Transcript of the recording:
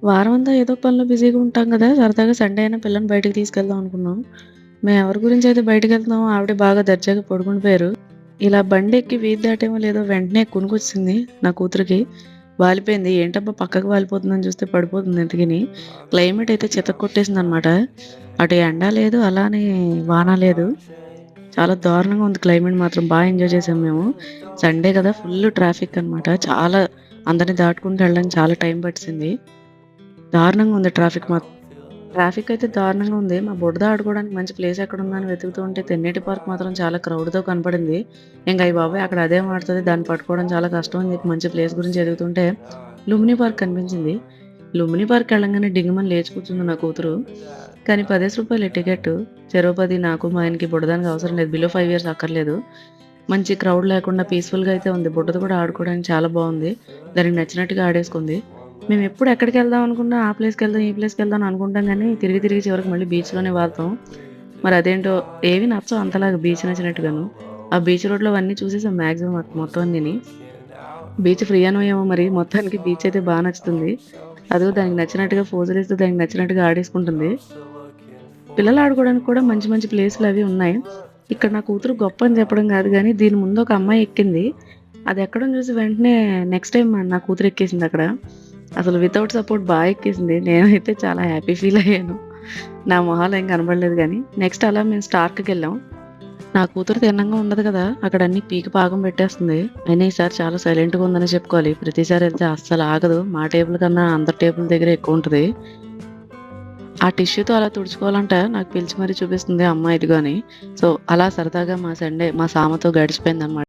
వారమంతా ఏదో ఒక పనిలో బిజీగా ఉంటాం గదా! సరదాగా సండే అయినా పిల్లని బయటకి తీసుకెళ్దాం అనుకున్నాం. మేమెవరి గురించయితే బయటికెళ్తున్నామో ఆవిడ బాగా దర్జాగా పడుకుండిపోయారు. ఇలా బండెక్కి వీధి దాటామో లేదో వెంటనే కునుకొచ్చేసింది నా కూతురికి. వాలిపోయింది. ఏంటబ్బా! పక్కకి వాలిపోతుందని చూస్తే పడిపోతుంది ఇంతకిని. క్లైమేట్ అయితే చితక్కొట్టేసిందనమాట. అటు ఎండ లేదు, అలానే వాన లేదు. చాలా దారుణంగా ఉంది క్లైమేట్ మాత్రం. ఎంజాయ్ చేసాం మేము. సండే కదా! ఫుల్లు ట్రాఫిక్ అనమాట. చాలా అందరిని దాటుకుంటూ వెళ్ళడానికి చాలా టైం పట్టేసింది. దారుణంగా ఉంది ట్రాఫిక్ మాత్రం. ట్రాఫిక్ అయితే దారుణంగా ఉంది. మా బుడద ఆడుకోవడానికి మంచి ప్లేస్ ఎక్కడుందా అని వెతుకుతూ ఉంటే తెన్నేటి పార్క్ మాత్రం చాలా క్రౌడ్‌తో కనపడింది. ఇంక అయ్య బాబోయ్! అక్కడ అదేం ఆడుతది, దాన్ని పట్టుకోవడం చాలా కష్టం అని చెప్పి మంచి ప్లేస్ గురించి ఎతుకుతుంటే లుంబిని పార్క్ కనిపించింది. లుంబిని పార్క్ ఎళ్ళంగానే డింగుమని లేచి కూర్చుంది నా కూతురు. కానీ రూ. 10 టికెట్టు. చెరో 10 నాకు, మా ఆయనకి, బుడ్డదానికి అవసరం లేదు. బిలో 5 ఇయర్స్ అక్కర్లేదు. మంచి క్రౌడ్ లేకుండా పీస్‌ఫుల్‌గా అయితే ఉంది. బుడ్డది కూడా ఆడుకోవడానికి చాలా బావుంది. దానికి నచ్చినట్టుగా ఆడేసుకుంది. మేమెప్పుడు ఎక్కడికెళ్దాం అనుకున్నా ఆ ప్లేస్‌కెళ్దాం, ఈ ప్లేస్‌కెళ్దాం అని అనుకుంటాం గానీ, తిరిగి తిరిగి చివరికి మళ్ళీ బీచ్‌లోనే వాళ్తాం. మరదేంటో ఏవి నచ్చవు అంతలాగా బీచ్ నచ్చినట్టుగాను. ఆ బీచ్ రోడ్‌లో అవన్నీ చూసేసాం మాక్సిమం మొత్తం అన్నీని. బీచ్ ఫ్రీ అనో ఏమో మరి మొత్తానికి బీచ్ అయితే నచ్చుతుంది. అదిగో దానికి నచ్చినట్టుగా ఫోజులిస్తూ దానికి నచ్చినట్టుగా ఆడేసుకుంటుంది. పిల్లలు ఆడుకోవడానికి కూడా మంచి మంచి ప్లేసులవి ఉన్నాయి. ఇక్కడ నా కూతురు గొప్ప అని చెప్పడం గాదు గానీ, దీని ముందు ఒక అమ్మాయి ఎక్కింది. అదెక్కడం చూసి వెంటనే నెక్స్ట్ టైమ్ నా కూతురు ఎక్కేసిందక్కడ. అసలు వితౌట్ సపోర్ట్ ఎక్కేసింది. నేనైతే చాలా హ్యాపీ ఫీల్ అయ్యాను. నా మొహాలో ఏం కనపడలేదు గానీ, నెక్స్ట్ అలా మేము స్టార్క్‌కెళ్ళాం. నా కూతురు తిన్నంగా ఉండదు కదా! అక్కడ అన్నీ పీకి పాకం పెట్టేస్తుంది. అయినా ఈసారి చాలా సైలెంట్‌గా ఉందనే చెప్పుకోవాలి. ప్రతిసారి ఎళ్తే అస్సలు ఆగదు. మా టేబుల్ కన్నా అందరి టేబుల్ దగ్గరే ఎక్కువుంటది. ఆ టిష్యూతో అలా తుడుచుకోవాలంట నాకు పిలిచి మరీ చూపిస్తుంది అమ్మ ఇదిగో అని. సో, అలా సరదాగా మా సండే మా సామతో గడిచిపోయిందనమాట.